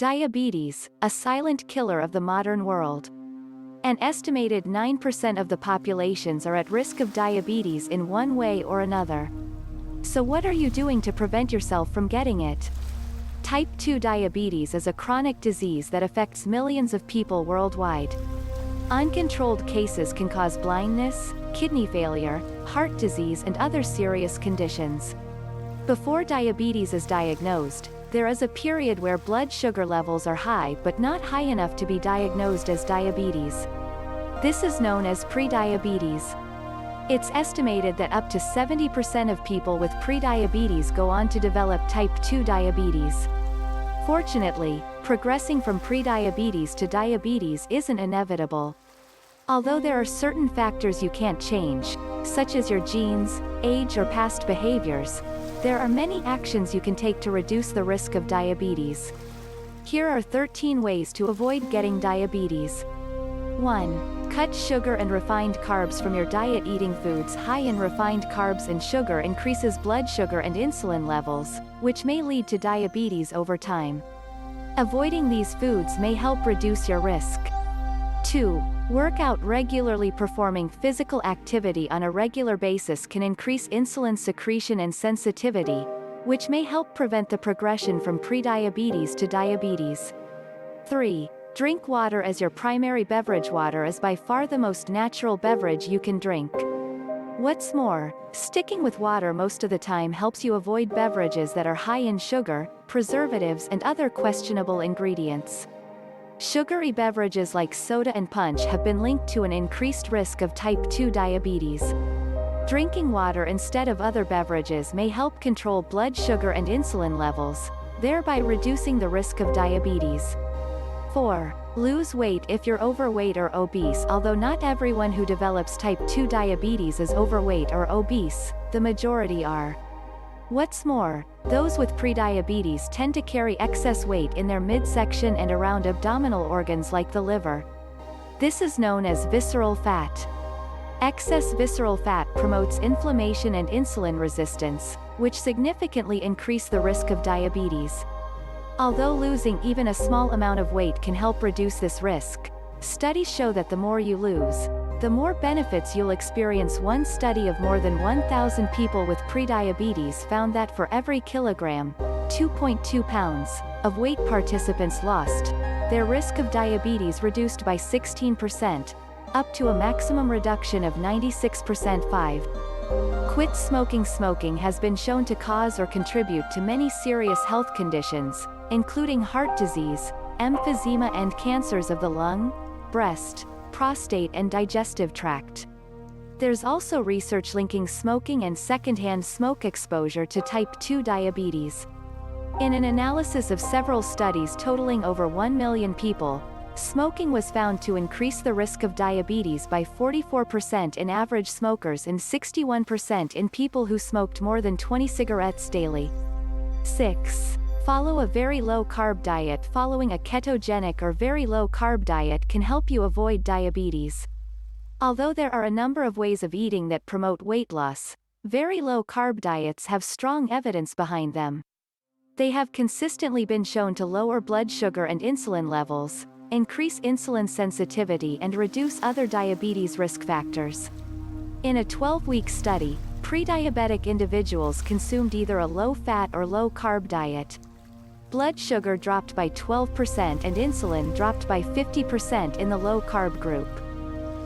Diabetes, a silent killer of the modern world. An estimated 9% of the populations are at risk of diabetes in one way or another. So what are you doing to prevent yourself from getting it? Type 2 diabetes is a chronic disease that affects millions of people worldwide. Uncontrolled cases can cause blindness, kidney failure, heart disease and other serious conditions. Before diabetes is diagnosed, there is a period where blood sugar levels are high but not high enough to be diagnosed as diabetes. This is known as prediabetes. It's estimated that up to 70% of people with prediabetes go on to develop type 2 diabetes. Fortunately, progressing from prediabetes to diabetes isn't inevitable. Although there are certain factors you can't change, such as your genes, age or past behaviors, there are many actions you can take to reduce the risk of diabetes. Here are 13 ways to avoid getting diabetes. 1. Cut sugar and refined carbs from your diet. Eating foods high in refined carbs and sugar increases blood sugar and insulin levels, which may lead to diabetes over time. Avoiding these foods may help reduce your risk. 2. Work out regularly. Performing physical activity on a regular basis can increase insulin secretion and sensitivity, which may help prevent the progression from prediabetes to diabetes. 3. Drink water as your primary beverage. Water is by far the most natural beverage you can drink. What's more, sticking with water most of the time helps you avoid beverages that are high in sugar, preservatives and other questionable ingredients. Sugary beverages like soda and punch have been linked to an increased risk of type 2 diabetes. Drinking water instead of other beverages may help control blood sugar and insulin levels, thereby reducing the risk of diabetes. 4. Lose weight. If you're overweight or obese. Although not everyone who develops type 2 diabetes is overweight or obese, the majority are. What's more, those with prediabetes tend to carry excess weight in their midsection and around abdominal organs like the liver. This is known as visceral fat. Excess visceral fat promotes inflammation and insulin resistance, which significantly increase the risk of diabetes. Although losing even a small amount of weight can help reduce this risk, studies show that the more you lose, the more benefits you'll experience. One study of more than 1,000 people with prediabetes found that for every kilogram, 2.2 pounds, of weight participants lost, their risk of diabetes reduced by 16%, up to a maximum reduction of 96%. 5. Quit smoking. Smoking has been shown to cause or contribute to many serious health conditions, including heart disease, emphysema and cancers of the lung, breast, prostate and digestive tract. There's also research linking smoking and secondhand smoke exposure to type 2 diabetes. In an analysis of several studies totaling over 1 million people, smoking was found to increase the risk of diabetes by 44% in average smokers and 61% in people who smoked more than 20 cigarettes daily. 6. Follow a very low-carb diet. Following a ketogenic or very low-carb diet can help you avoid diabetes. Although there are a number of ways of eating that promote weight loss, very low-carb diets have strong evidence behind them. They have consistently been shown to lower blood sugar and insulin levels, increase insulin sensitivity and reduce other diabetes risk factors. In a 12-week study, pre-diabetic individuals consumed either a low-fat or low-carb diet. Blood sugar dropped by 12% and insulin dropped by 50% in the low-carb group.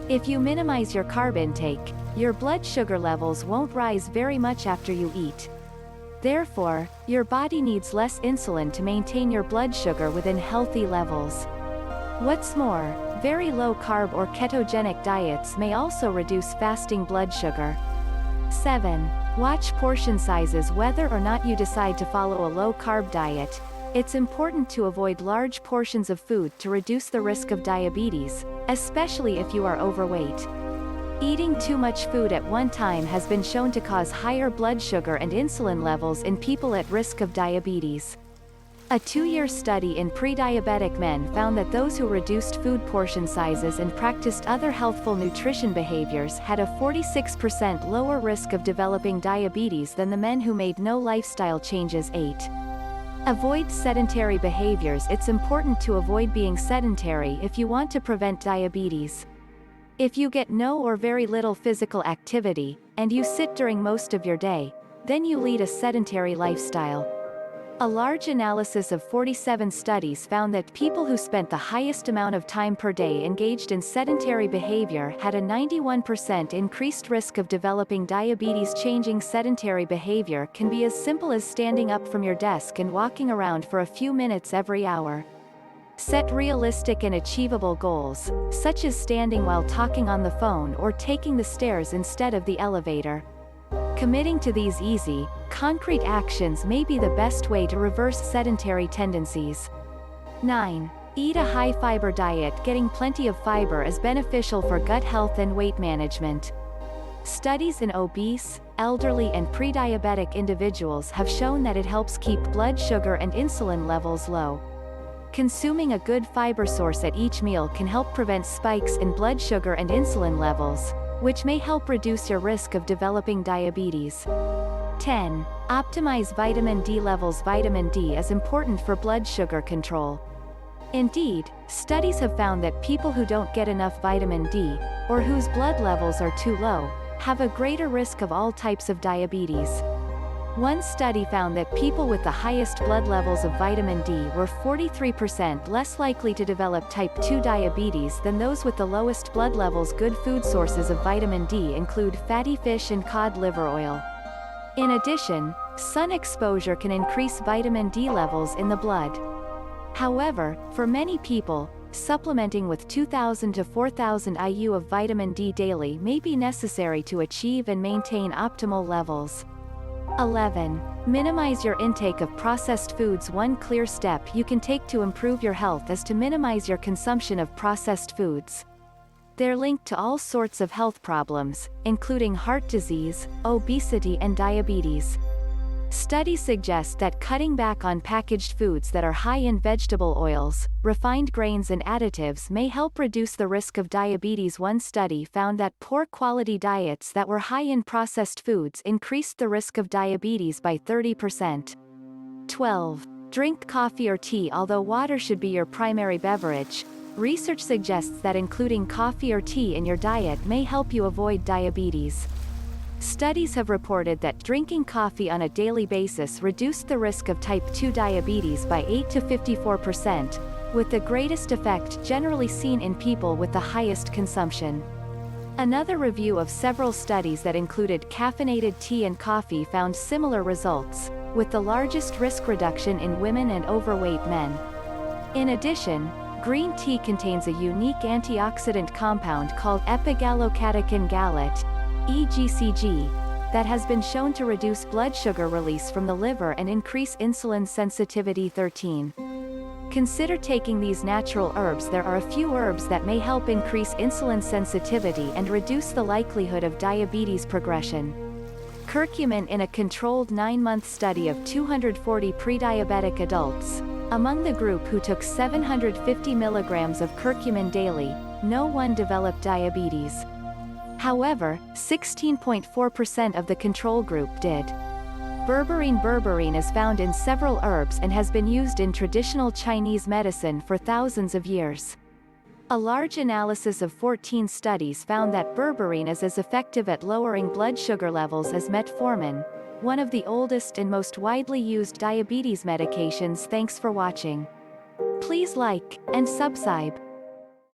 If you minimize your carb intake, your blood sugar levels won't rise very much after you eat. Therefore, your body needs less insulin to maintain your blood sugar within healthy levels. What's more, very low-carb or ketogenic diets may also reduce fasting blood sugar. 7. Watch portion sizes. Whether or not you decide to follow a low-carb diet, it's important to avoid large portions of food to reduce the risk of diabetes, especially if you are overweight. Eating too much food at one time has been shown to cause higher blood sugar and insulin levels in people at risk of diabetes. A 2-year study in pre-diabetic men found that those who reduced food portion sizes and practiced other healthful nutrition behaviors had a 46% lower risk of developing diabetes than the men who made no lifestyle changes. 8. Avoid sedentary behaviors. It's important to avoid being sedentary if you want to prevent diabetes. If you get no or very little physical activity, and you sit during most of your day, then you lead a sedentary lifestyle. A large analysis of 47 studies found that people who spent the highest amount of time per day engaged in sedentary behavior had a 91% increased risk of developing diabetes. Changing sedentary behavior can be as simple as standing up from your desk and walking around for a few minutes every hour. Set realistic and achievable goals, such as standing while talking on the phone or taking the stairs instead of the elevator. Committing to these easy, concrete actions may be the best way to reverse sedentary tendencies. 9. Eat a high-fiber diet. Getting plenty of fiber is beneficial for gut health and weight management. Studies in obese, elderly and pre-diabetic individuals have shown that it helps keep blood sugar and insulin levels low. Consuming a good fiber source at each meal can help prevent spikes in blood sugar and insulin levels, which may help reduce your risk of developing diabetes. 10. Optimize vitamin D levels. Vitamin D is important for blood sugar control. Indeed, studies have found that people who don't get enough vitamin D, or whose blood levels are too low, have a greater risk of all types of diabetes. One study found that people with the highest blood levels of vitamin D were 43% less likely to develop type 2 diabetes than those with the lowest blood levels. Good food sources of vitamin D include fatty fish and cod liver oil. In addition, sun exposure can increase vitamin D levels in the blood. However, for many people, supplementing with 2,000 to 4,000 IU of vitamin D daily may be necessary to achieve and maintain optimal levels. 11. Minimize your intake of processed foods. One clear step you can take to improve your health is to minimize your consumption of processed foods. They're linked to all sorts of health problems, including heart disease, obesity and diabetes. Studies suggest that cutting back on packaged foods that are high in vegetable oils, refined grains and additives may help reduce the risk of diabetes. One study found that poor quality diets that were high in processed foods increased the risk of diabetes by 30%. 12. Drink coffee or tea. Although water should be your primary beverage, research suggests that including coffee or tea in your diet may help you avoid diabetes. Studies have reported that drinking coffee on a daily basis reduced the risk of type 2 diabetes by 8 to 54%, with the greatest effect generally seen in people with the highest consumption. Another review of several studies that included caffeinated tea and coffee found similar results, with the largest risk reduction in women and overweight men. In addition, green tea contains a unique antioxidant compound called epigallocatechin gallate, EGCG, that has been shown to reduce blood sugar release from the liver and increase insulin sensitivity. 13. Consider taking these natural herbs. There are a few herbs that may help increase insulin sensitivity and reduce the likelihood of diabetes progression. Curcumin. In a controlled 9-month study of 240 pre-diabetic adults, among the group who took 750 milligrams of curcumin daily, no one developed diabetes. However, 16.4% of the control group did. Berberine. Berberine is found in several herbs and has been used in traditional Chinese medicine for thousands of years. A large analysis of 14 studies found that berberine is as effective at lowering blood sugar levels as metformin, one of the oldest and most widely used diabetes medications. Thanks for watching. Please like and subscribe.